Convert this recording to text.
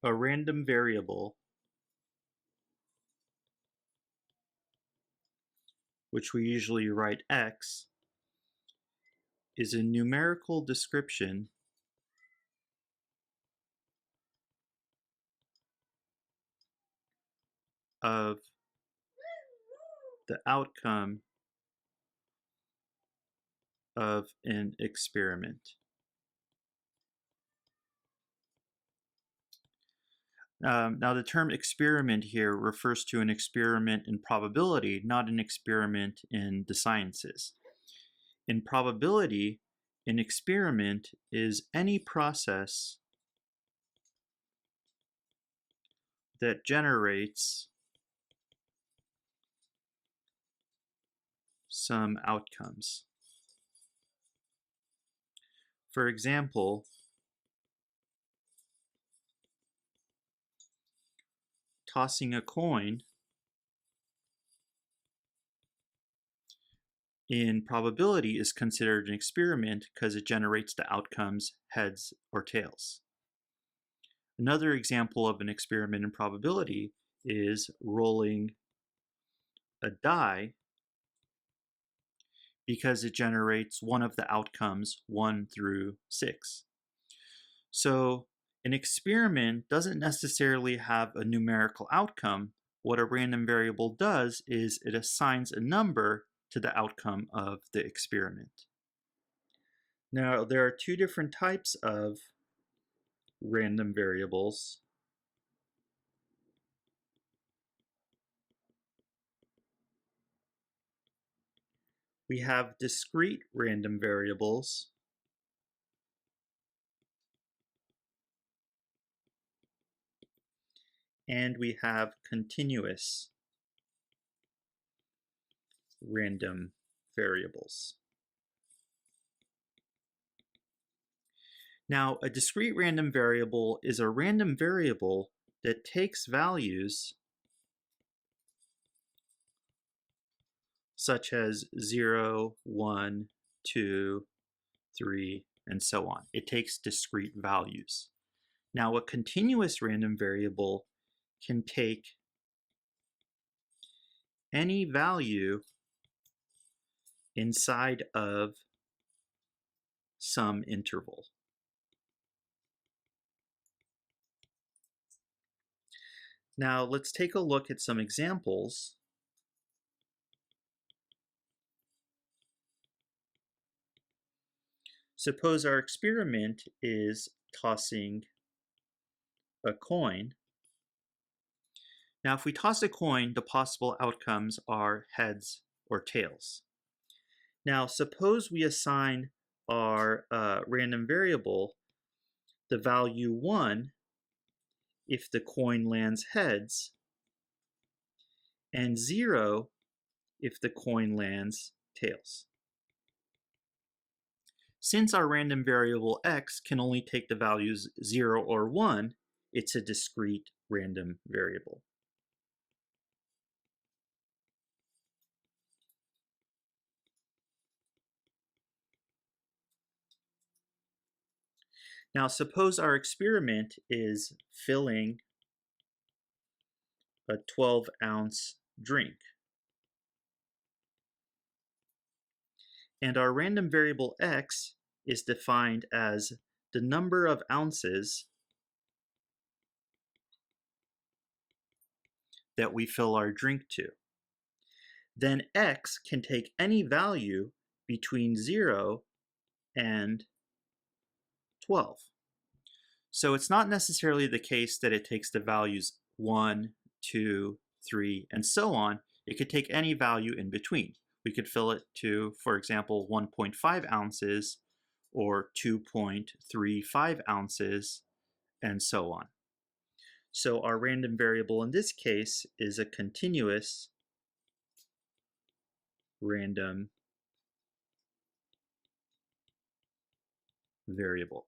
A random variable, which we usually write x, is a numerical description of the outcome of an experiment. Now the term experiment here refers to an experiment in probability, not an experiment in the sciences. In probability, an experiment is any process that generates some outcomes. For example, tossing a coin in probability is considered an experiment because it generates the outcomes heads or tails. Another example of an experiment in probability is rolling a die because it generates one of the outcomes 1 through 6. So an experiment doesn't necessarily have a numerical outcome. What a random variable does is it assigns a number to the outcome of the experiment. Now, there are two different types of random variables. We have discrete random variables and we have continuous random variables. Now, a discrete random variable is a random variable that takes values such as 0, 1, 2, 3, and so on. It takes discrete values. Now, a continuous random variable can take any value inside of some interval. Now, let's take a look at some examples. Suppose our experiment is tossing a coin. Now, if we toss a coin, the possible outcomes are heads or tails. Now, suppose we assign our random variable the value 1 if the coin lands heads, and 0 if the coin lands tails. Since our random variable x can only take the values 0 or 1, it's a discrete random variable. Now, suppose our experiment is filling a 12-ounce drink. And our random variable x is defined as the number of ounces that we fill our drink to. Then x can take any value between 0 and 12. So it's not necessarily the case that it takes the values 1, 2, 3, and so on. It could take any value in between. We could fill it to, for example, 1.5 ounces or 2.35 ounces, and so on. So our random variable in this case is a continuous random variable.